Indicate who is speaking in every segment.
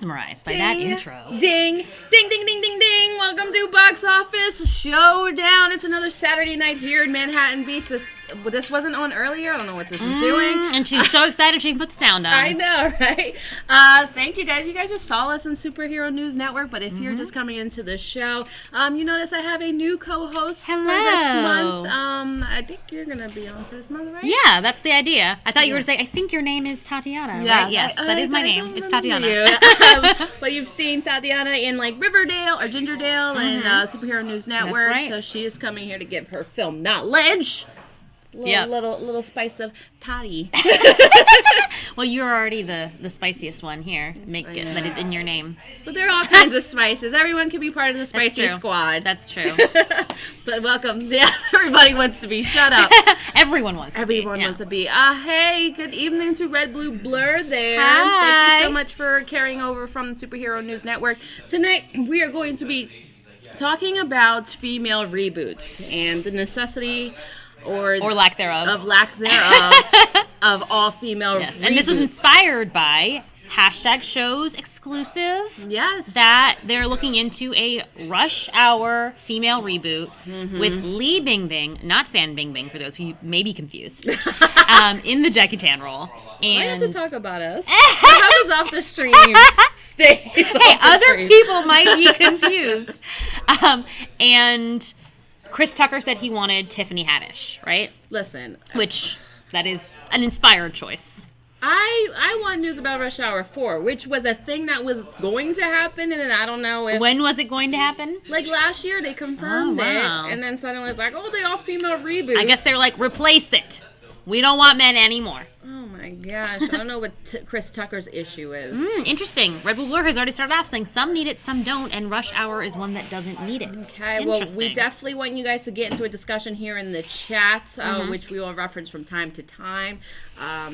Speaker 1: mesmerized by that intro.
Speaker 2: Ding, ding, ding, ding, ding, ding. Welcome to Box Office Showdown. It's another Saturday night here in Manhattan Beach. This wasn't on earlier. I don't know what this is doing.
Speaker 1: And she's so excited she can put the sound on.
Speaker 2: I know, right? Thank you guys. You guys just saw us in Superhero News Network, but if you're just coming into the show, you notice I have a new co-host for this month. I think you're going to be on for this month, right?
Speaker 1: Yeah, that's the idea. I thought you were going to say, I think your name is Tatiana, right? Yes, that is my name. It's Tatiana.
Speaker 2: But you've seen Tatiana in like Riverdale or Gingerdale and Superhero News Network.
Speaker 1: That's right.
Speaker 2: So she is coming here to give her film knowledge. Little spice of Toddy.
Speaker 1: Well, you're already the spiciest one here. That is in your name.
Speaker 2: But there are all kinds of spices. Everyone can be part of the spicy squad.
Speaker 1: That's true.
Speaker 2: But welcome. Yeah, everybody wants to be. Shut up.
Speaker 1: Everyone wants to be.
Speaker 2: Everyone wants to be. Hey, good evening to Red Blue Blur there.
Speaker 1: Hi.
Speaker 2: Thank you so much for carrying over from Superhero News Network. Tonight, we are going to be talking about female reboots and the necessity or
Speaker 1: lack thereof.
Speaker 2: Of all female
Speaker 1: yes.
Speaker 2: reboots.
Speaker 1: And this was inspired by #shows exclusive.
Speaker 2: Yes.
Speaker 1: That they're looking into a Rush Hour female reboot with Lee Bingbing, not Fan Bingbing for those who may be confused, in the Jackie Chan role. And
Speaker 2: why do you have to talk about us? That was off the stream.
Speaker 1: Hey, other people might be confused. And Chris Tucker said he wanted Tiffany Haddish, right?
Speaker 2: Listen.
Speaker 1: Which, that is an inspired choice.
Speaker 2: I want news about Rush Hour 4, which was a thing that was going to happen, and then I don't know if...
Speaker 1: When was it going to happen?
Speaker 2: Like last year, they confirmed it, and then suddenly it's like, they all-female reboot.
Speaker 1: I guess they're like, replace it. We don't want men anymore.
Speaker 2: Oh my gosh, I don't know what Chris Tucker's issue is.
Speaker 1: Interesting. Red Bull Blur has already started off saying some need it, some don't, and Rush Hour is one that doesn't need it.
Speaker 2: Okay, well, we definitely want you guys to get into a discussion here in the chat, which we will reference from time to time.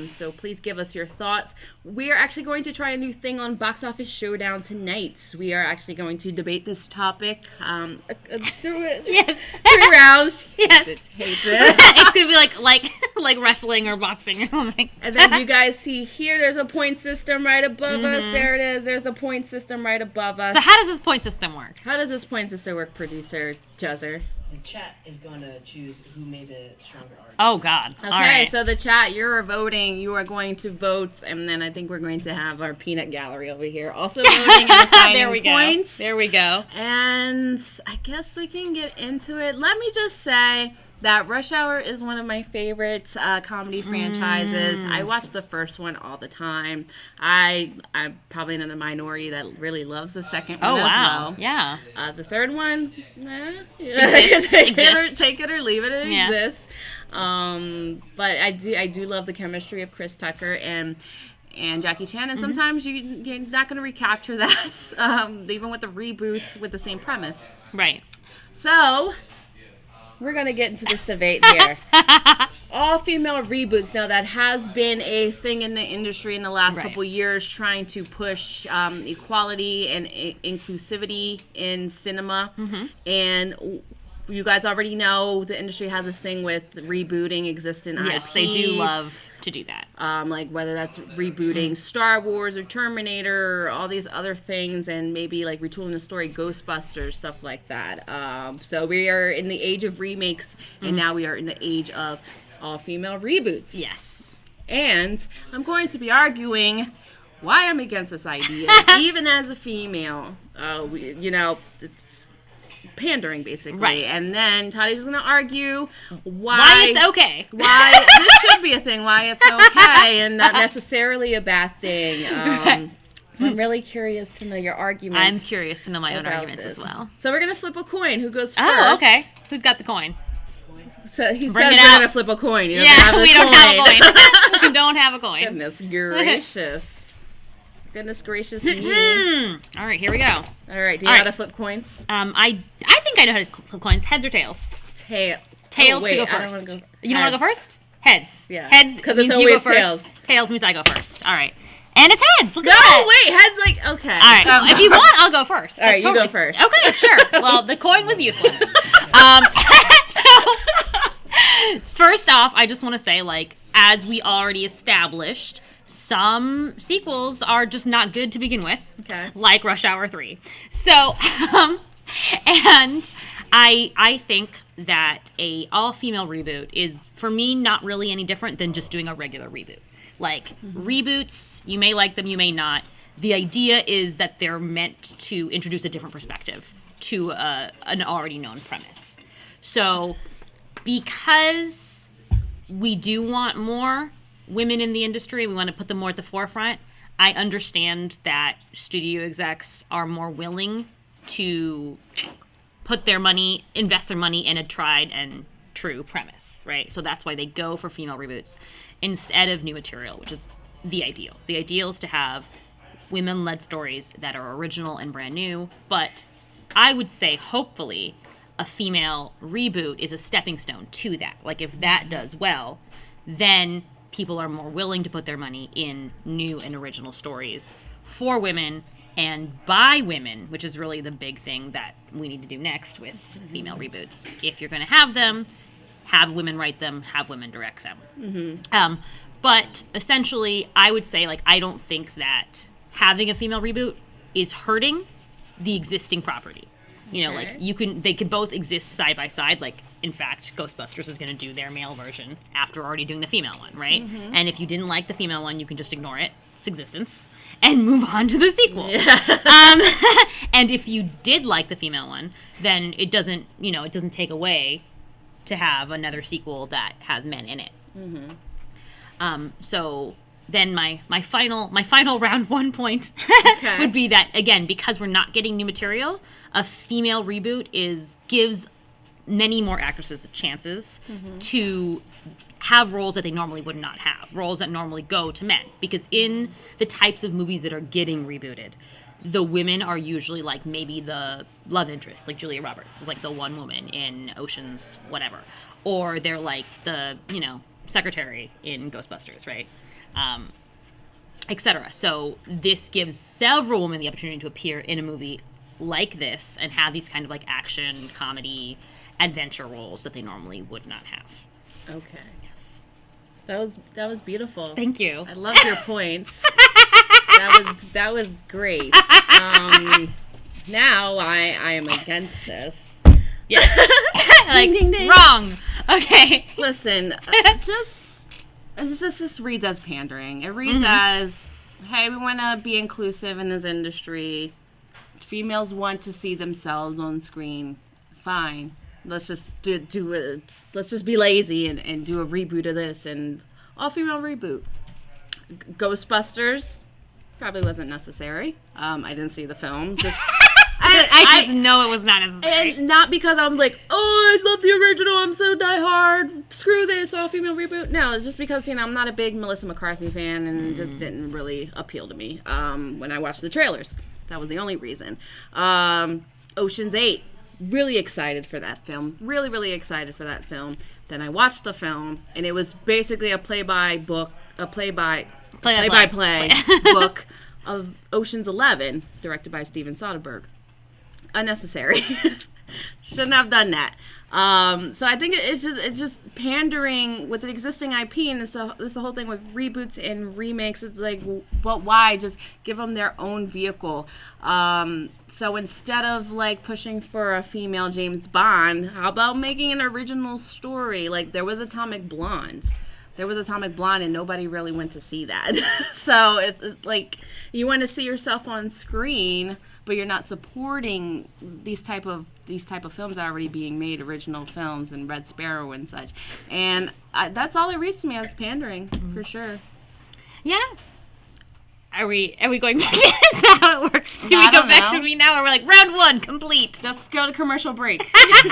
Speaker 2: So please give us your thoughts. We are actually going to try a new thing on Box Office Showdown tonight. We are actually going to debate this topic through it.
Speaker 1: Yes.
Speaker 2: 3 rounds.
Speaker 1: Yes.
Speaker 2: Hates it.
Speaker 1: It's going to be like wrestling or boxing or something.
Speaker 2: And then you guys see here, there's a point system right above us. There it is. There's a point system right above us.
Speaker 1: So how does this point system work?
Speaker 2: How does this point system work, producer Juzzer?
Speaker 3: The chat is going to choose who made the stronger argument.
Speaker 1: Oh, God.
Speaker 2: Okay,
Speaker 1: all right.
Speaker 2: So the chat, you're voting. You are going to vote, and then I think we're going to have our peanut gallery over here also voting and assigning
Speaker 1: There we
Speaker 2: points.
Speaker 1: go. There we go.
Speaker 2: And I guess we can get into it. Let me just say that Rush Hour is one of my favorite comedy franchises. I watch the first one all the time. I'm probably in the minority that really loves the second one as well.
Speaker 1: Yeah.
Speaker 2: The third one,
Speaker 1: Exists.
Speaker 2: take it or leave it. It
Speaker 1: Yeah.
Speaker 2: exists. But I do love the chemistry of Chris Tucker and Jackie Chan, and sometimes you're not going to recapture that, even with the reboots with the same premise.
Speaker 1: Right.
Speaker 2: So we're going to get into this debate here. All female reboots. Now, that has been a thing in the industry in the last couple years, trying to push equality and inclusivity in cinema. And you guys already know the industry has this thing with rebooting existing IPs.
Speaker 1: Yes, they do love to do that.
Speaker 2: Like whether that's rebooting Star Wars or Terminator or all these other things, and maybe like retooling the story, Ghostbusters, stuff like that. So we are in the age of remakes, and now we are in the age of all-female reboots.
Speaker 1: Yes.
Speaker 2: And I'm going to be arguing why I'm against this idea, even as a female. It's pandering, basically.
Speaker 1: Right.
Speaker 2: And then Toddy's going to argue why
Speaker 1: it's okay.
Speaker 2: Why this should be a thing, why it's okay, and not necessarily a bad thing. So I'm really curious to know your arguments.
Speaker 1: I'm curious to know my own arguments as well.
Speaker 2: So we're going to flip a coin. Who goes first?
Speaker 1: Oh, okay. Who's got the coin?
Speaker 2: So he
Speaker 1: Bring
Speaker 2: says
Speaker 1: it
Speaker 2: we're
Speaker 1: out.
Speaker 2: going to flip a coin. He doesn't
Speaker 1: Yeah,
Speaker 2: have
Speaker 1: we don't have a coin. We don't have a coin.
Speaker 2: Goodness gracious. Goodness gracious me.
Speaker 1: All right, here we go.
Speaker 2: All right, do you know how to flip coins?
Speaker 1: I think I know how to flip coins. Heads or tails?
Speaker 2: Tails
Speaker 1: To go
Speaker 2: I
Speaker 1: first.
Speaker 2: don't wanna go.
Speaker 1: You don't want to go first? Heads.
Speaker 2: Yeah.
Speaker 1: Heads
Speaker 2: 'Cause
Speaker 1: means
Speaker 2: it's
Speaker 1: you go
Speaker 2: always
Speaker 1: first.
Speaker 2: tails.
Speaker 1: Tails means I go first. All right. And it's heads. Look at
Speaker 2: No,
Speaker 1: that.
Speaker 2: wait, heads like, okay.
Speaker 1: All right. Well, if you want, I'll go first.
Speaker 2: All right,
Speaker 1: That's
Speaker 2: you go
Speaker 1: totally-
Speaker 2: first.
Speaker 1: Okay, sure. Well, the coin was useless. First off, I just want to say, as we already established, some sequels are just not good to begin with.
Speaker 2: Okay.
Speaker 1: Like Rush Hour 3. So, and I think that a all-female reboot is, for me, not really any different than just doing a regular reboot. Like, reboots, you may like them, you may not. The idea is that they're meant to introduce a different perspective to an already known premise. So, because we do want more women in the industry, we want to put them more at the forefront, I understand that studio execs are more willing to invest their money in a tried and true premise, right? So that's why they go for female reboots instead of new material, which is the ideal. The ideal is to have women-led stories that are original and brand new, but I would say, hopefully, a female reboot is a stepping stone to that. Like, if that does well, then people are more willing to put their money in new and original stories for women and by women, which is really the big thing that we need to do next with female reboots. If you're going to have them, have women write them, have women direct them. But essentially, I would say, like, I don't think that having a female reboot is hurting the existing property. You know, like, they can both exist side by side. Like, in fact, Ghostbusters is going to do their male version after already doing the female one, right? And if you didn't like the female one, you can just ignore its existence and move on to the sequel. And if you did like the female one, then it doesn't take away to have another sequel that has men in it. So then my final round one point would be that, again, because we're not getting new material, a female reboot gives many more actresses chances to have roles that they normally would not have, roles that normally go to men. Because in the types of movies that are getting rebooted, the women are usually like maybe the love interest, like Julia Roberts was like the one woman in Ocean's whatever. Or they're like the, secretary in Ghostbusters, right? Etc. So this gives several women the opportunity to appear in a movie like this and have these kind of like action, comedy, adventure roles that they normally would not have.
Speaker 2: Okay. Yes. That was beautiful.
Speaker 1: Thank you.
Speaker 2: I loved your points. that was great. Now I am against this.
Speaker 1: Yes. Like,
Speaker 2: ding, ding.
Speaker 1: Wrong. Okay.
Speaker 2: Listen, this reads as pandering. It reads as, hey, we want to be inclusive in this industry. Females want to see themselves on screen. Fine. Let's just do it. Let's just be lazy and do a reboot of this, and all-female reboot. Ghostbusters probably wasn't necessary. I didn't see the film.
Speaker 1: I just know it was not necessary.
Speaker 2: And not because I'm like, oh, I love the original, I'm so diehard, screw this, all-female reboot. No, it's just because, I'm not a big Melissa McCarthy fan, and it just didn't really appeal to me when I watched the trailers. That was the only reason. Ocean's 8, really excited for that film. Really, really excited for that film. Then I watched the film, and it was basically a play-by-play book of Ocean's 11, directed by Steven Soderbergh. Unnecessary. Shouldn't have done that. So I think it's just pandering with the existing IP, and it's the whole thing with reboots and remakes. It's like, but why? Just give them their own vehicle. So instead of like pushing for a female James Bond, how about making an original story? Like, there was Atomic Blonde. And nobody really went to see that. So it's like, you want to see yourself on screen, but you're not supporting these type of films that are already being made, original films, and Red Sparrow and such. And that's all it reads to me as pandering, for sure.
Speaker 1: Yeah. Are we going back? Is that how it works? Do we go back to me now, or we're like, round one complete?
Speaker 2: Just go to commercial break.
Speaker 3: Ask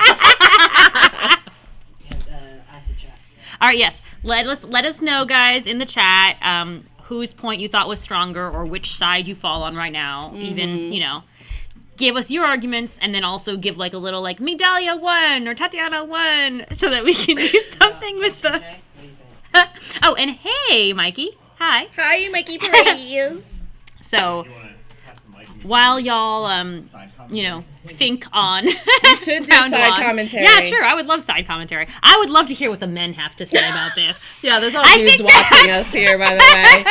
Speaker 3: the chat.
Speaker 1: All right, yes. Let us know, guys, in the chat, whose point you thought was stronger, or which side you fall on right now. Even, give us your arguments, and then also give like a little like Migdalia won or Tatiana won, so that we can do something with the. Oh, and hey, Mikey. Hi.
Speaker 2: Hi, Mikey Praise.
Speaker 1: So, while y'all, think on.
Speaker 2: You should do side commentary.
Speaker 1: Yeah, sure. I would love side commentary. I would love to hear what the men have to say about this.
Speaker 2: Yeah, there's all dudes watching us here, by the way.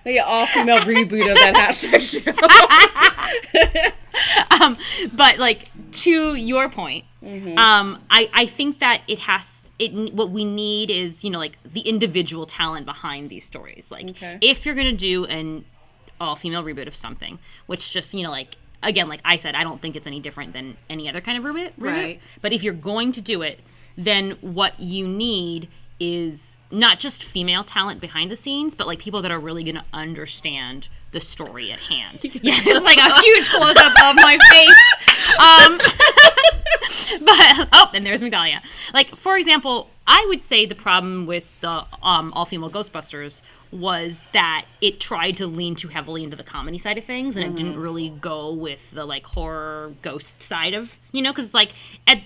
Speaker 2: Maybe an all-female reboot of that hashtag show.
Speaker 1: But like to your point, I think that what we need is, you know, like the individual talent behind these stories. Like if you're gonna do an all-female reboot of something, which just, you know, like again, like I said, I don't think it's any different than any other kind of reboot.
Speaker 2: Right.
Speaker 1: But if you're going to do it, then what you need is not just female talent behind the scenes, but like people that are really going to understand the story at hand. Yeah, it's like a huge close-up of my face. But and there's Migdalia. Like, for example, I would say the problem with the all-female Ghostbusters was that it tried to lean too heavily into the comedy side of things, and it didn't really go with the like horror ghost side of, you know, because it's like at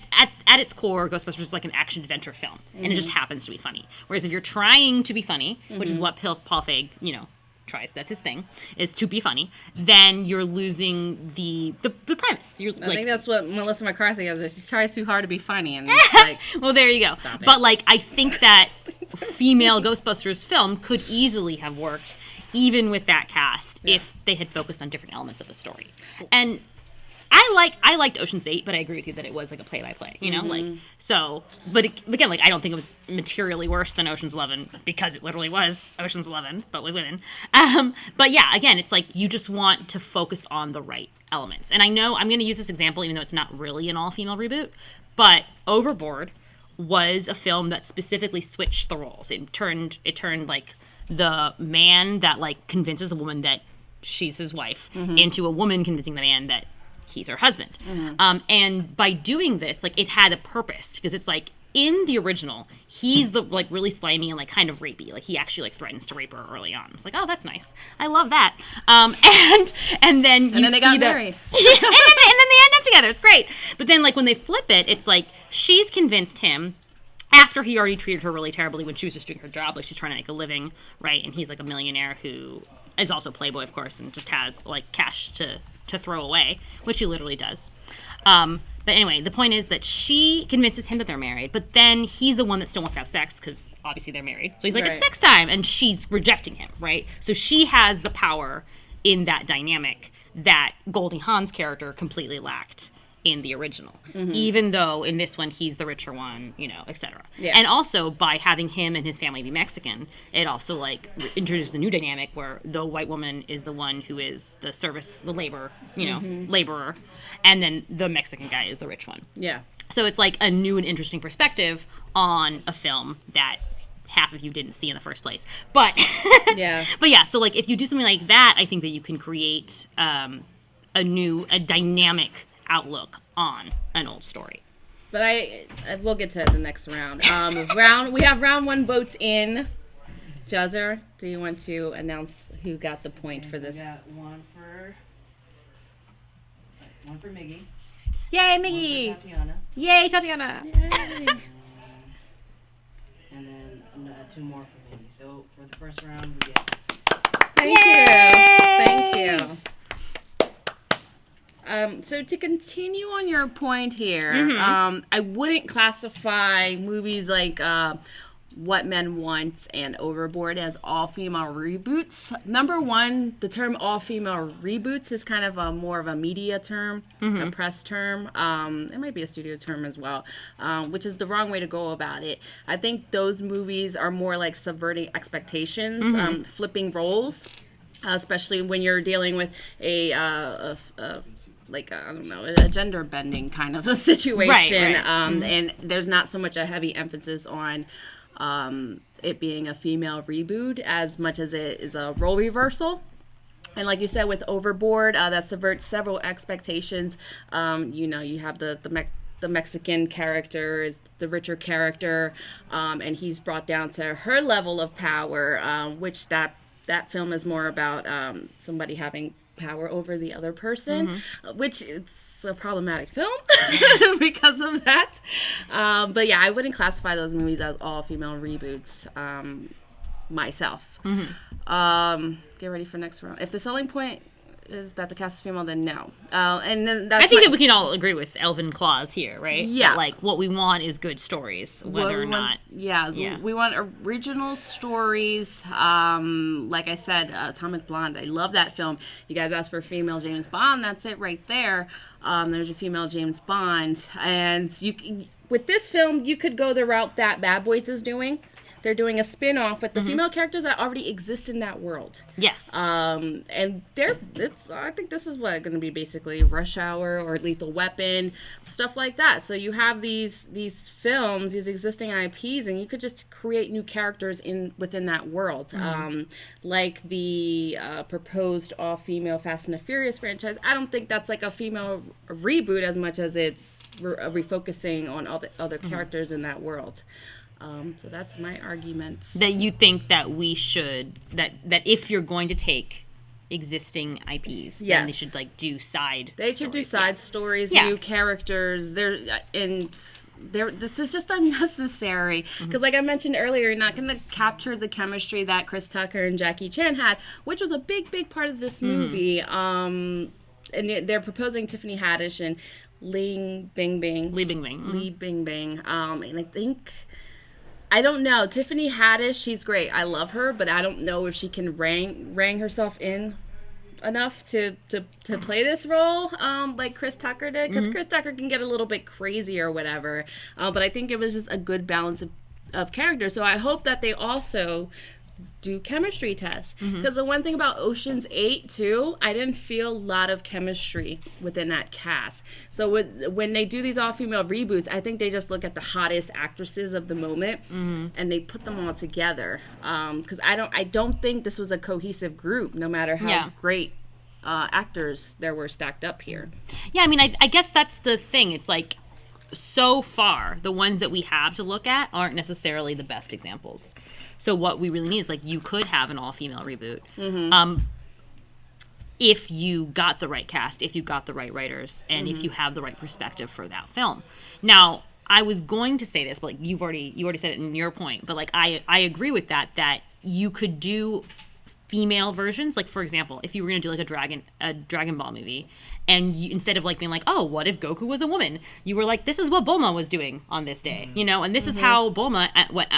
Speaker 1: its core, Ghostbusters is like an action adventure film, and it just happens to be funny. Whereas if you're trying to be funny, which is what Paul Feig, you know, tries, that's his thing, is to be funny, then you're losing the premise. I
Speaker 2: think that's what Melissa McCarthy has. She tries too hard to be funny, and it's like,
Speaker 1: well, there you go. But like, I think that female Ghostbusters film could easily have worked even with that cast if they had focused on different elements of the story. And I liked Ocean's 8, but I agree with you that it was like a play-by-play, you know? Like, so, but again, like, I don't think it was materially worse than Ocean's 11 because it literally was Ocean's 11, but with women. But yeah, again, it's like you just want to focus on the right elements. And I know I'm going to use this example, even though it's not really an all-female reboot, but Overboard was a film that specifically switched the roles. It turned like the man that like convinces a woman that she's his wife into a woman convincing the man that he's her husband. And by doing this, like, it had a purpose, because it's like in the original, he's the like really slimy and like kind of rapey. Like, he actually like threatens to rape her early on. It's like, oh, that's nice. I love that. And then
Speaker 2: they got married.
Speaker 1: and then they end up together. It's great. But then like when they flip it, it's like she's convinced him, after he already treated her really terribly when she was just doing her job, like she's trying to make a living, right? And he's like a millionaire who is also Playboy, of course, and just has like cash to throw away, which he literally does. But anyway, the point is that she convinces him that they're married, but then he's the one that still wants to have sex because obviously they're married. So he's like, it's sex time, and she's rejecting him, right? So she has the power in that dynamic that Goldie Hawn's character completely lacked in the original, even though in this one he's the richer one, you know, etc. And also by having him and his family be Mexican, it also like introduces a new dynamic where the white woman is the one who is the labor, you know, laborer, and then the Mexican guy is the rich one. Yeah. So it's like a new and interesting perspective on a film that half of you didn't see in the first place. But but yeah, so like if you do something like that, I think that you can create a dynamic outlook on an old story.
Speaker 2: But we'll get to the next round. We have round one votes in. Juzzer, do you want to announce who got the point for this?
Speaker 3: We got one for Miggy.
Speaker 1: Yay, Miggy!
Speaker 3: One for Tatiana.
Speaker 1: Yay, Tatiana!
Speaker 3: Yay. And then two more for Miggy. So for the first round, we get.
Speaker 2: Thank you. So to continue on your point here, I wouldn't classify movies like What Men Want and Overboard as all-female reboots. Number one, the term all-female reboots is kind of more of a media term, a press term. It might be a studio term as well, which is the wrong way to go about it. I think those movies are more like subverting expectations, flipping roles, especially when you're dealing with a gender bending kind of a situation. Right. And there's not so much a heavy emphasis on it being a female reboot as much as it is a role reversal. And like you said, with Overboard, that subverts several expectations. You have the Mexican character is the richer character, and he's brought down to her level of power, which that film is more about somebody having power over the other person, which it's a problematic film because of that. But yeah, I wouldn't classify those movies as all female reboots myself. Get ready for next round. If the selling point is that the cast is female, then no. And then that's
Speaker 1: I think that we can all agree with Elvin Claus here, right?
Speaker 2: Yeah.
Speaker 1: That, like, what we want is good stories, whether or not.
Speaker 2: We want original stories. Like I said, Atomic Blonde. I love that film. You guys asked for a female James Bond. That's it right there. There's a female James Bond. And with this film, you could go the route that Bad Boys is doing. They're doing a spin-off with the female characters that already exist in that world.
Speaker 1: Yes.
Speaker 2: And I think this is going to be basically Rush Hour or Lethal Weapon, stuff like that. So you have these films, these existing IPs, and you could just create new characters within that world. Like the proposed all-female Fast and the Furious franchise. I don't think that's like a female reboot as much as it's refocusing on all the other characters in that world. So that's my argument.
Speaker 1: That you think that we should, that if you're going to take existing IPs, then they should like do side
Speaker 2: They should do side stories, new characters. This is just unnecessary. Because like I mentioned earlier, you're not going to capture the chemistry that Chris Tucker and Jackie Chan had, which was a big part of this movie. And they're proposing Tiffany Haddish and Li Bingbing. And I think... I don't know. Tiffany Haddish, she's great. I love her, but I don't know if she can rang herself in enough to play this role like Chris Tucker did. Because Chris Tucker can get a little bit crazy or whatever. But I think it was just a good balance of characters. So I hope that they also do chemistry tests. Because the one thing about Ocean's 8 too, I didn't feel a lot of chemistry within that cast. So when they do these all-female reboots, I think they just look at the hottest actresses of the moment and they put them all together. Because I don't think this was a cohesive group, no matter how great actors there were stacked up here.
Speaker 1: Yeah, I mean, I guess that's the thing. It's like, so far, the ones that we have to look at aren't necessarily the best examples. So what we really need is, like, you could have an all-female reboot. If you got the right cast, if you got the right writers, and if you have the right perspective for that film. Now, I was going to say this, but like you already said it in your point, but like I agree with that you could do female versions. Like, for example, if you were going to do like a Dragon Ball movie, and instead of like being like, oh, what if Goku was a woman? You were like, this is what Bulma was doing on this day, you know? And this is how Bulma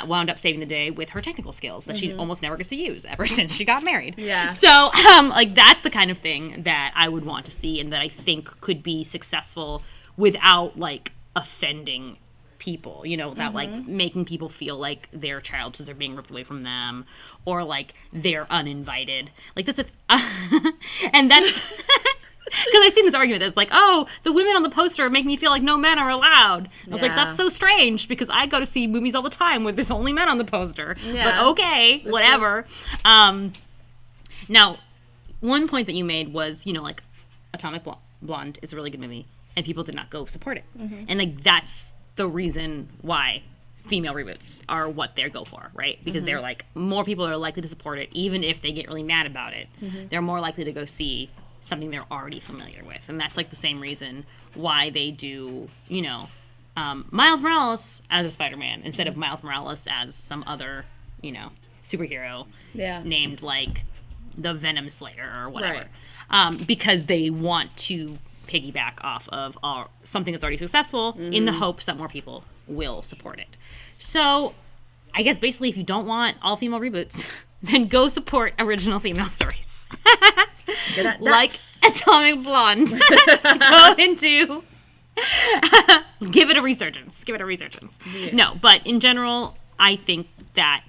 Speaker 1: wound up saving the day with her technical skills that she almost never gets to use ever since she got married. Yeah. So, like, that's the kind of thing that I would want to see and that I think could be successful without, like, offending people, you know, that like making people feel like their childhoods are being ripped away from them or like they're uninvited. Like, this is, and that's... Because I've seen this argument that's like, oh, the women on the poster make me feel like no men are allowed. I was like, that's so strange because I go to see movies all the time where there's only men on the poster. Yeah. But okay, whatever. Now, one point that you made was, you know, like, Atomic Blonde is a really good movie, and people did not go support it. And, like, that's the reason why female reboots are what they go for, right? Because they're like, more people are likely to support it, even if they get really mad about it. They're more likely to go see something they're already familiar with. And that's like the same reason why they do, you know, Miles Morales as a Spider-Man instead of Miles Morales as some other, you know, superhero named like the Venom Slayer or whatever. Because they want to piggyback off of something that's already successful in the hopes that more people will support it. So I guess basically if you don't want all-female reboots, then go support original female stories. Like Atomic Blonde. Go into... give it a resurgence. Yeah. No, but in general, I think that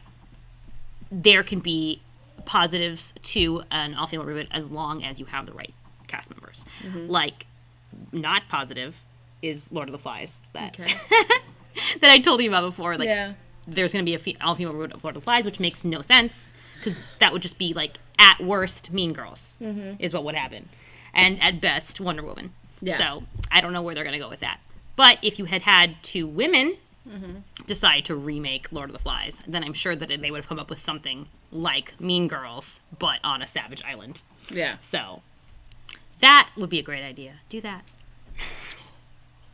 Speaker 1: there can be positives to an all-female reboot as long as you have the right cast members. Like, not positive is Lord of the Flies. That I told you about before. Like, there's going to be an all-female reboot of Lord of the Flies, which makes no sense, because that would just be, like, at worst, Mean Girls is what would happen. And at best, Wonder Woman. Yeah. So, I don't know where they're going to go with that. But if you had two women decide to remake Lord of the Flies, then I'm sure that they would have come up with something like Mean Girls, but on a savage island. Yeah. So, that would be a great idea. Do that.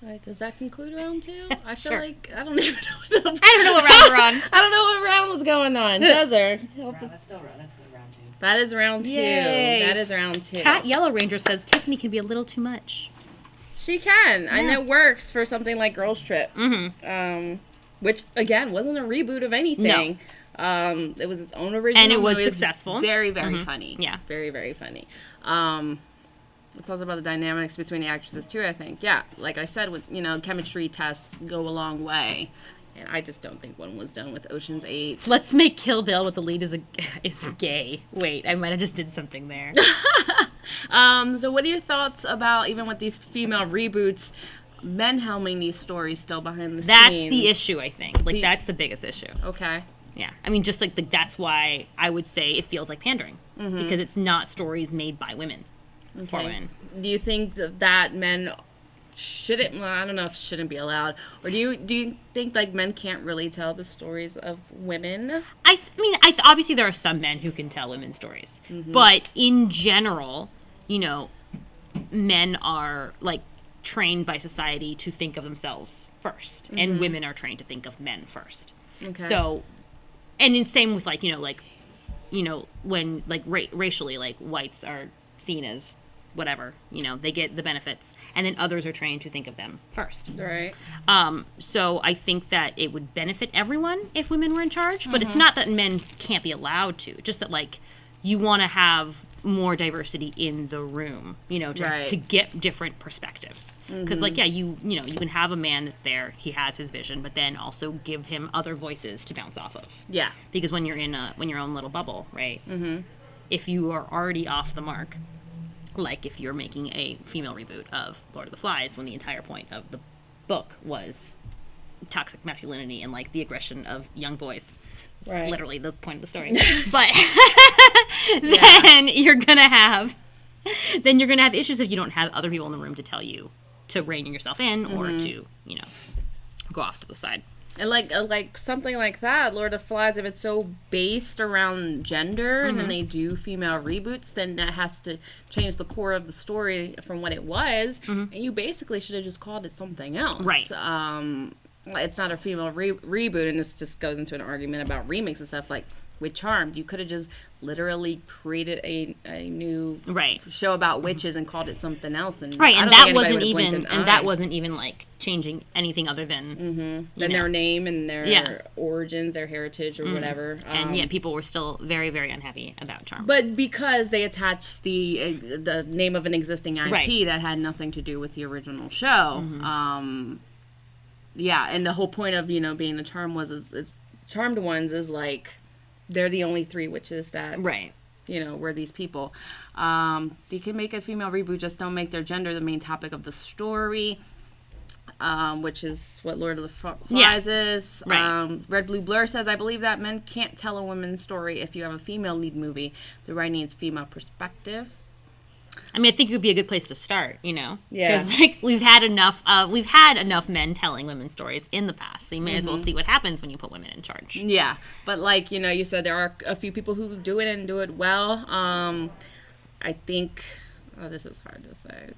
Speaker 2: All right, does that conclude round two? I feel like I don't even know
Speaker 1: I don't know what round we're on.
Speaker 2: I don't know what round was going on. Jezzer.
Speaker 3: That's still round. That's round two.
Speaker 2: That is round 2.
Speaker 1: Yay.
Speaker 2: That is round 2.
Speaker 1: Cat Yellow Ranger says Tiffany can be a little too much.
Speaker 2: She can, and it works for something like Girls Trip, which again wasn't a reboot of anything. No. It was its own original,
Speaker 1: and it was successful.
Speaker 2: Very, very funny.
Speaker 1: Yeah,
Speaker 2: very, very funny. It's also about the dynamics between the actresses too. I think, yeah, like I said, with chemistry tests go a long way. And I just don't think one was done with Ocean's 8.
Speaker 1: Let's make Kill Bill with the lead is gay. Wait, I might have just did something there.
Speaker 2: So what are your thoughts about, even with these female reboots, men helming these stories still behind the scenes?
Speaker 1: That's the issue, I think. Like, that's the biggest issue.
Speaker 2: Okay.
Speaker 1: Yeah. I mean, just like that's why I would say it feels like pandering. Because it's not stories made by women for women.
Speaker 2: Do you think that men shouldn't, well, I don't know if shouldn't be allowed, or do you think like men can't really tell the stories of women?
Speaker 1: I mean, obviously there are some men who can tell women's stories, but in general, men are like trained by society to think of themselves first, and women are trained to think of men first. Okay. So, and it's same with like when like racially, like whites are seen as whatever, they get the benefits, and then others are trained to think of them first.
Speaker 2: Right.
Speaker 1: So I think that it would benefit everyone if women were in charge, but it's not that men can't be allowed to, just that like you want to have more diversity in the room, to get different perspectives. Because like, yeah, you can have a man that's there, he has his vision, but then also give him other voices to bounce off of. Yeah. Because when you're in your own little bubble, right? If you are already off the mark, like if you're making a female reboot of Lord of the Flies, when the entire point of the book was toxic masculinity and like the aggression of young boys. It's literally the point of the story. But then you're gonna have issues if you don't have other people in the room to tell you to rein yourself in or to, go off to the side.
Speaker 2: And like something like that, Lord of the Flies, if it's so based around gender, and then they do female reboots, then that has to change the core of the story from what it was, and you basically should have just called it something else. Right. It's not a female reboot, and this just goes into an argument about remakes and stuff. Like with Charmed, you could have just literally created a new show about witches and called it something else. And
Speaker 1: and that wasn't even like changing anything other than
Speaker 2: their name and their origins, their heritage, or whatever.
Speaker 1: And yet people were still very, very unhappy about Charmed.
Speaker 2: But because they attached the name of an existing IP that had nothing to do with the original show. And the whole point of being the Charmed ones is like they're the only 3 witches that were these people. They can make a female reboot, just don't make their gender the main topic of the story, which is what Lord of the Flies is. Red Blue Blur says, I believe that men can't tell a woman's story if you have a female lead movie. The writing needs female perspective.
Speaker 1: I mean, I think it would be a good place to start, Yeah. Because like we've had enough men telling women's stories in the past, so you may as well see what happens when you put women in charge. Yeah,
Speaker 2: but like you said, there are a few people who do it and do it well. I think, this is hard to say.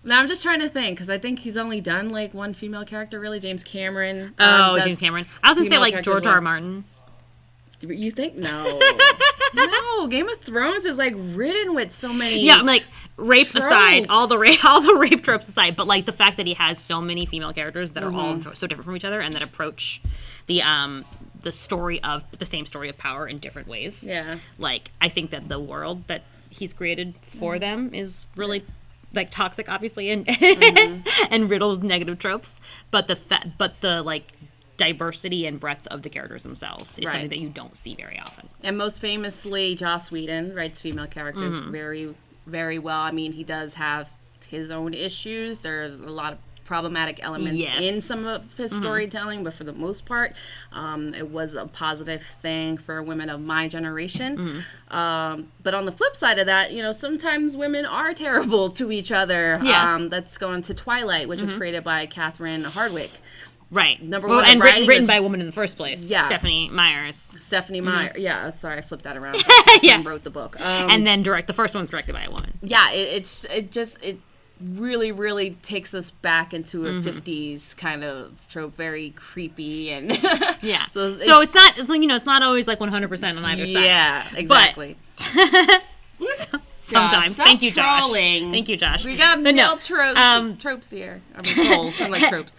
Speaker 2: Now I'm just trying to think, because I think he's only done like one female character, really, James Cameron.
Speaker 1: James Cameron. I was gonna say like George R. R. Martin.
Speaker 2: You think? No. No, Game of Thrones is like ridden with so many
Speaker 1: like rape tropes aside, all the rape tropes aside, but like the fact that he has so many female characters that are all so different from each other and that approach the story of the same story of power in different ways. Yeah. Like I think that the world that he's created for them is really like toxic, obviously, and and riddled with negative tropes, but the like diversity and breadth of the characters themselves is something that you don't see very often.
Speaker 2: And most famously, Joss Whedon writes female characters very, very well. I mean, he does have his own issues. There's a lot of problematic elements in some of his storytelling, but for the most part, it was a positive thing for women of my generation. But on the flip side of that, sometimes women are terrible to each other. Let's go into Twilight, which was created by Catherine Hardwicke.
Speaker 1: Right. Number one, and written by a woman in the first place. Yeah. Stephanie Meyer.
Speaker 2: Yeah. Sorry, I flipped that around.
Speaker 1: Yeah.
Speaker 2: Wrote the book.
Speaker 1: And then the first one's directed by a woman.
Speaker 2: Yeah. really, really takes us back into a 50s kind of trope, very creepy and
Speaker 1: yeah. So it's not, it's like, it's not always like 100% on either side.
Speaker 2: Yeah, exactly.
Speaker 1: Sometimes. Thank you,
Speaker 2: trolling.
Speaker 1: Josh. Thank you, Josh.
Speaker 2: We got male tropes here. I mean, trolls. I like tropes.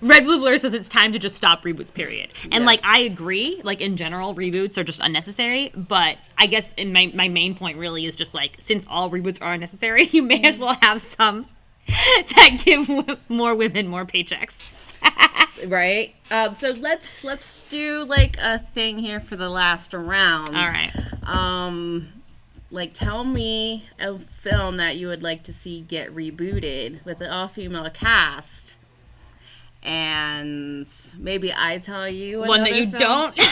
Speaker 1: Red Blue Blur says it's time to just stop reboots, period. And, I agree. In general, reboots are just unnecessary. But I guess my main point really is just, since all reboots are unnecessary, you may as well have some that give more women more paychecks.
Speaker 2: Right? So let's do, a thing here for the last round.
Speaker 1: All right.
Speaker 2: Tell me a film that you would like to see get rebooted with an all-female cast. And maybe I tell you
Speaker 1: one that you
Speaker 2: film.
Speaker 1: don't.
Speaker 2: No.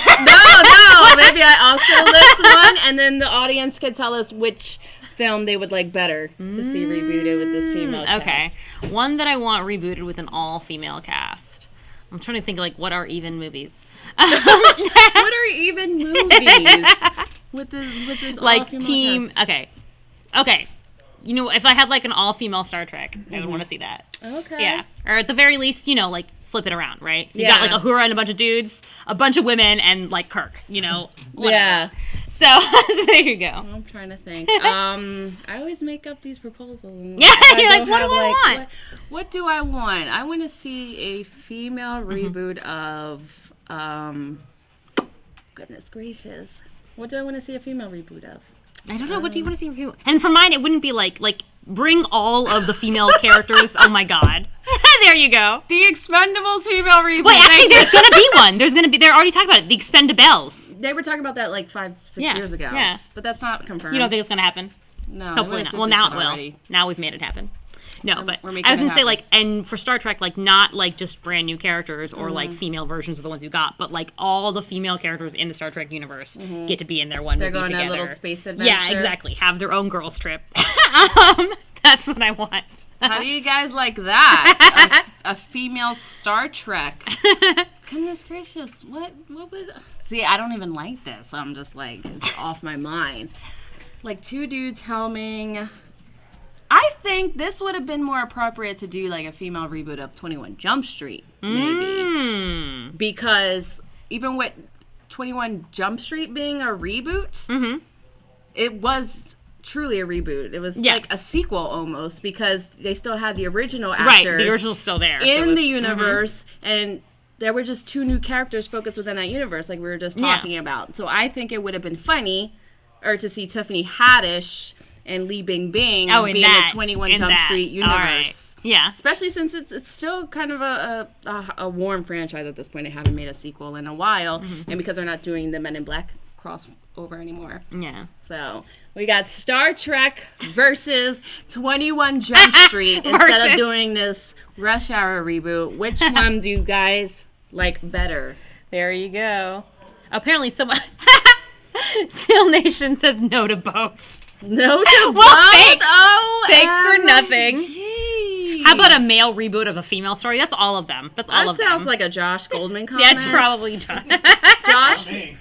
Speaker 2: Maybe I also list one, and then the audience can tell us which film they would like better to see rebooted with this female cast.
Speaker 1: Okay. One that I want rebooted with an all-female cast. I'm trying to think, what are even movies?
Speaker 2: What are even movies with this all-female
Speaker 1: team?
Speaker 2: cast?
Speaker 1: Okay. If I had an all-female Star Trek, I would want to see that.
Speaker 2: Okay.
Speaker 1: Yeah. Or at the very least, flip it around, right? So you got Uhura and a bunch of dudes, a bunch of women, and Kirk, whatever.
Speaker 2: Yeah.
Speaker 1: So there you go.
Speaker 2: I'm trying to think. I always make up these proposals.
Speaker 1: Yeah, you're like, what do I want?
Speaker 2: What do I want? I want to see a female reboot of, goodness gracious. What do I want to see a female reboot of?
Speaker 1: I don't know. What do you want to see? And for mine, it wouldn't be bring all of the female characters. Oh my God. There you go.
Speaker 2: The Expendables female reboot.
Speaker 1: Wait, actually, there's going to be one. They're already talking about it. The Expendables.
Speaker 2: They were talking about that 5-6 years ago.
Speaker 1: Yeah.
Speaker 2: But that's not confirmed.
Speaker 1: You don't think it's going to happen?
Speaker 2: No.
Speaker 1: Hopefully not. Well, now it will.
Speaker 2: Already.
Speaker 1: Now we've made it happen. No, but
Speaker 2: we're
Speaker 1: I was going to say, and for Star Trek, not just brand new characters or female versions of the ones you got, but all the female characters in the Star Trek universe get to be in their one movie together.
Speaker 2: They're going on a little space adventure.
Speaker 1: Yeah, exactly. Have their own girls trip. That's what I want.
Speaker 2: How do you guys like that? A female Star Trek. Goodness gracious. What would... See, I don't even like this. I'm just it's off my mind. 2 dudes helming... I think this would have been more appropriate to do a female reboot of 21 Jump Street, maybe. Because even with 21 Jump Street being a reboot, it was truly a reboot. It was a sequel almost, because they still had the original actors.
Speaker 1: Right, the original's still there.
Speaker 2: In the universe, and there were just 2 new characters focused within that universe, like we were just talking about. So I think it would have been funny, or to see Tiffany Haddish and Li Bingbing being in the 21 Jump Street universe.
Speaker 1: Right. Yeah.
Speaker 2: Especially since it's still kind of a warm franchise at this point. They haven't made a sequel in a while. And because they're not doing the Men in Black crossover anymore.
Speaker 1: Yeah.
Speaker 2: So we got Star Trek versus 21 Jump Street instead of doing this Rush Hour reboot. Which one do you guys like better?
Speaker 1: There you go. Apparently someone... Seal Nation says no to both.
Speaker 2: No to both?
Speaker 1: Thanks.
Speaker 2: Oh,
Speaker 1: thanks for nothing.
Speaker 2: Gee.
Speaker 1: How about a male reboot of a female story? That's all of them. That's all of them.
Speaker 2: That sounds like a Josh Goldman comment.
Speaker 1: Yeah, it's probably
Speaker 2: Josh.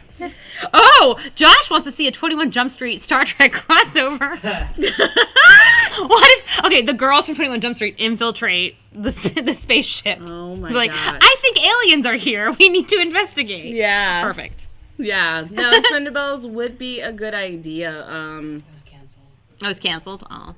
Speaker 1: Oh, Josh wants to see a 21 Jump Street Star Trek crossover. What if... Okay, the girls from 21 Jump Street infiltrate the spaceship.
Speaker 2: Oh, my
Speaker 1: God.
Speaker 2: God.
Speaker 1: I think aliens are here. We need to investigate.
Speaker 2: Yeah.
Speaker 1: Perfect.
Speaker 2: Yeah. No, Expendables would be a good idea.
Speaker 3: It was canceled.
Speaker 1: It was canceled? Oh.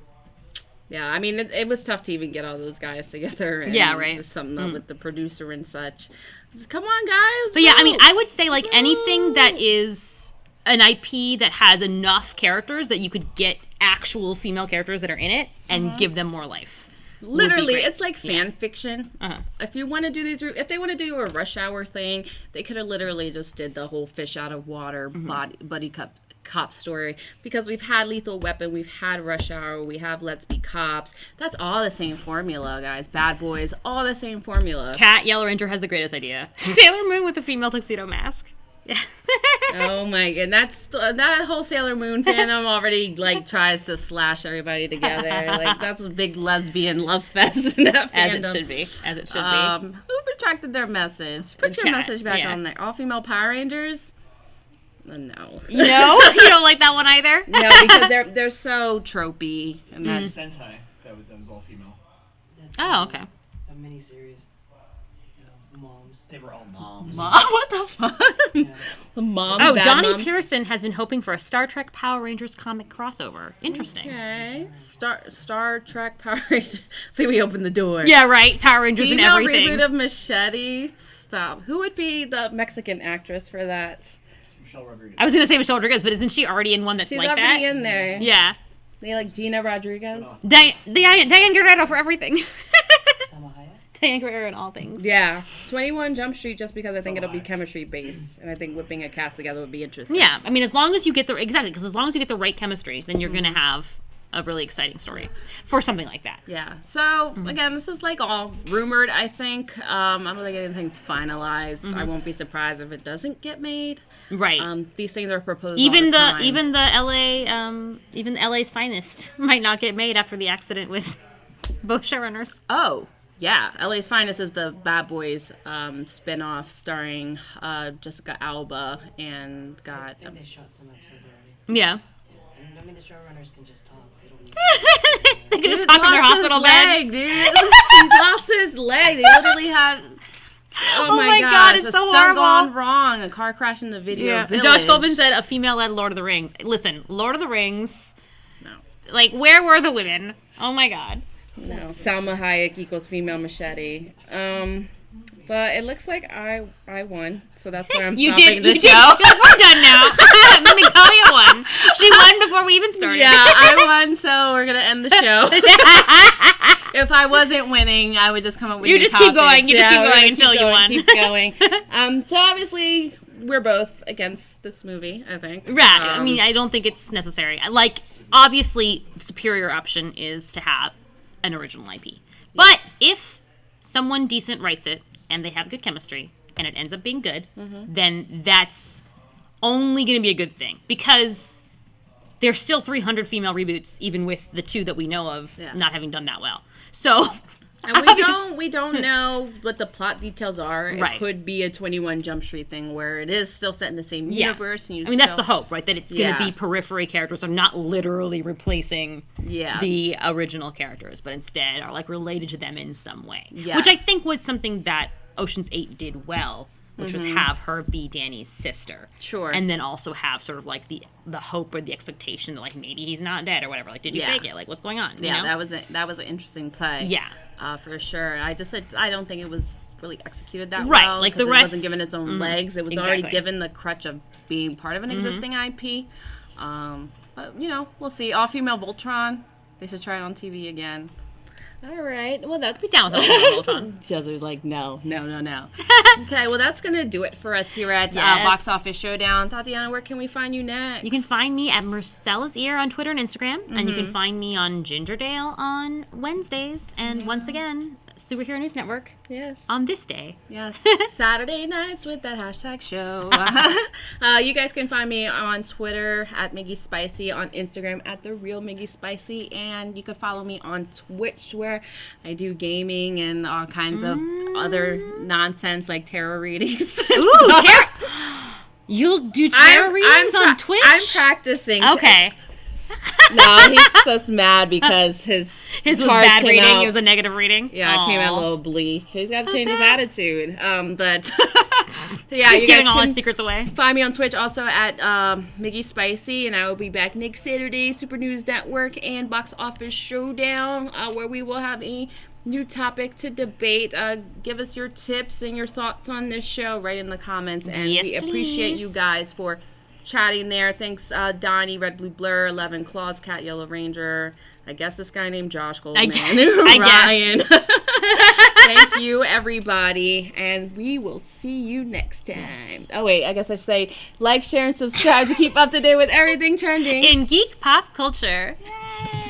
Speaker 2: Yeah, I mean, it was tough to even get all those guys together. And
Speaker 1: yeah, right.
Speaker 2: Just something up with the producer and such. Just, come on, guys.
Speaker 1: But yeah, I mean, I would say, anything that is an IP that has enough characters that you could get actual female characters that are in it and give them more life.
Speaker 2: Literally, it's like fan fiction.
Speaker 1: Uh-huh.
Speaker 2: If you want to do if they want to do a Rush Hour thing, they could have literally just did the whole fish out of water buddy cop story, because we've had Lethal Weapon, we've had Rush Hour, we have Let's Be Cops. That's all the same formula, guys. Bad Boys, all the same formula.
Speaker 1: Cat Yellow Ranger has the greatest idea. Sailor Moon with a female tuxedo mask. Yeah.
Speaker 2: Oh my god, that whole Sailor Moon fandom already tries to slash everybody together. That's a big lesbian love fest in that fandom.
Speaker 1: As it should be.
Speaker 2: Who retracted their message? Put your message back on there. All female Power Rangers. No.
Speaker 1: No? You don't like that one either?
Speaker 2: No, because they're so tropey. And
Speaker 4: Sentai. that was all female.
Speaker 3: That's
Speaker 1: Oh, okay.
Speaker 3: A miniseries of moms.
Speaker 4: They were all moms.
Speaker 2: Mom, what the fuck?
Speaker 3: Yeah.
Speaker 2: The mom.
Speaker 1: Oh,
Speaker 2: bad
Speaker 1: Donnie
Speaker 2: moms.
Speaker 1: Pearson has been hoping for a Star Trek Power Rangers comic crossover. Interesting.
Speaker 2: Okay. Star Trek Power Rangers. See, we opened the door.
Speaker 1: Yeah, right. Power Rangers and
Speaker 2: Female
Speaker 1: everything.
Speaker 2: reboot of Machete. Stop. Who would be the Mexican actress for that?
Speaker 4: Michelle Rodriguez.
Speaker 1: I was gonna say Michelle Rodriguez, but isn't she already in one that's
Speaker 2: She's
Speaker 1: like
Speaker 2: already
Speaker 1: that?
Speaker 2: in there.
Speaker 1: Yeah.
Speaker 2: They like Gina Rodriguez.
Speaker 1: Diane Guerrero for everything.
Speaker 3: Salma Hayek.
Speaker 1: Diane Guerrero in all things.
Speaker 2: Yeah. 21 Jump Street, just because I think it'll be chemistry based, and I think whipping a cast together would be interesting.
Speaker 1: Yeah. I mean, as long as you get because as long as you get the right chemistry, then you're gonna have a really exciting story for something like that.
Speaker 2: Yeah. So again, this is like all rumored. I think. I don't think anything's finalized. I won't be surprised if it doesn't get made.
Speaker 1: Right.
Speaker 2: These things are proposed.
Speaker 1: Even
Speaker 2: all the
Speaker 1: the
Speaker 2: time.
Speaker 1: even the LA's finest might not get made after the accident with both showrunners.
Speaker 2: Oh, yeah. LA's Finest is the Bad Boys spin-off starring Jessica Alba and
Speaker 3: I think they shot some episodes already.
Speaker 1: Yeah.
Speaker 3: And I mean, the showrunners can just talk. They don't need
Speaker 1: They could just
Speaker 2: Dude
Speaker 1: talk in their
Speaker 2: lost
Speaker 1: hospital
Speaker 2: his leg,
Speaker 1: beds.
Speaker 2: dude. He lost his leg. They literally had. Oh
Speaker 1: my
Speaker 2: gosh,
Speaker 1: God, it's
Speaker 2: a
Speaker 1: so
Speaker 2: stunt
Speaker 1: horrible.
Speaker 2: gone wrong. A car crash in the video
Speaker 1: Yeah.
Speaker 2: village.
Speaker 1: Josh Goldman said a female-led Lord of the Rings. Listen, Lord of the Rings.
Speaker 2: No.
Speaker 1: Like, where were the women? Oh my God.
Speaker 2: No. Salma Hayek equals female Machete. But it looks like I won, so that's where I'm stopping the show.
Speaker 1: We're done now. Migdalia won. She won before we even started.
Speaker 2: Yeah, I won, so we're gonna end the show. If I wasn't winning, I would just come up with
Speaker 1: You
Speaker 2: new
Speaker 1: just keep
Speaker 2: topics.
Speaker 1: going. You just keep
Speaker 2: we're
Speaker 1: going
Speaker 2: gonna
Speaker 1: until you won.
Speaker 2: Keep going. So obviously, we're both against this movie, I think.
Speaker 1: Right. I mean, I don't think it's necessary. Like, obviously, the superior option is to have an original IP. But if someone decent writes it and they have good chemistry and it ends up being good, then that's only going to be a good thing. Because there's still 300 female reboots, even with the two that we know of not having done that well. So...
Speaker 2: And we don't know what the plot details are. It
Speaker 1: Right.
Speaker 2: could be a 21 Jump Street thing where it is still set in the same universe. And
Speaker 1: I mean, that's the hope, right? That it's going to be periphery characters are not literally replacing the original characters, but instead are like related to them in some way.
Speaker 2: Yeah.
Speaker 1: Which I think was something that Ocean's 8 did well, which was have her be Danny's sister.
Speaker 2: Sure.
Speaker 1: And then also have sort of like the hope or the expectation that like maybe he's not dead or whatever. Like, did you fake it? Like, what's going on?
Speaker 2: Yeah,
Speaker 1: you know?
Speaker 2: that was an interesting play.
Speaker 1: Yeah.
Speaker 2: For sure. I don't think it was really executed that
Speaker 1: Right,
Speaker 2: well.
Speaker 1: like the
Speaker 2: 'cause
Speaker 1: rest-
Speaker 2: it wasn't given its own legs. It was already
Speaker 1: Exactly.
Speaker 2: given the crutch of being part of an existing IP. But we'll see. All female Voltron. They should try it on TV again. All right. Well, that's
Speaker 1: Be down with it.
Speaker 2: Jezza's like, no. Okay, well, that's going to do it for us here at
Speaker 1: Yes.
Speaker 2: Box Office Showdown. Tatiana, where can we find you next?
Speaker 1: You can find me at Marcella's Ear on Twitter and Instagram, and you can find me on Gingerdale on Wednesdays, and once again, Superhero News Network
Speaker 2: Yes.
Speaker 1: on this day.
Speaker 2: Yes, Saturday nights with that hashtag show. You guys can find me on Twitter at Miggy Spicy, on Instagram at The Real Miggy Spicy, and you can follow me on Twitch where I do gaming and all kinds of other nonsense like tarot readings.
Speaker 1: Ooh, tarot! You'll do tarot readings on Twitch?
Speaker 2: I'm practicing.
Speaker 1: Okay.
Speaker 2: No, he's just mad because his
Speaker 1: His was
Speaker 2: cards
Speaker 1: bad
Speaker 2: came
Speaker 1: reading.
Speaker 2: out-
Speaker 1: It was a negative reading.
Speaker 2: Yeah, it came out a
Speaker 1: Aw.
Speaker 2: little bleak. He's got to
Speaker 1: So
Speaker 2: change his
Speaker 1: sad.
Speaker 2: attitude. But yeah, you
Speaker 1: Giving
Speaker 2: guys
Speaker 1: all
Speaker 2: can
Speaker 1: his secrets away.
Speaker 2: find me on Twitch also at Miggy Spicy, and I will be back next Saturday, Super News Network and Box Office Showdown, where we will have a new topic to debate. Give us your tips and your thoughts on this show right in the comments, and
Speaker 1: Yes,
Speaker 2: we appreciate
Speaker 1: please.
Speaker 2: you guys for chatting there. Thanks, Donnie, Red Blue Blur, 11 Claws, Cat Yellow Ranger. I guess this guy named Josh Goldman.
Speaker 1: I
Speaker 2: Ryan.
Speaker 1: guess.
Speaker 2: Thank you, everybody, and we will see you next time.
Speaker 1: Yes.
Speaker 2: Oh, wait, I guess I should say like, share, and subscribe to keep up to date with everything trending.
Speaker 1: In geek pop culture. Yay!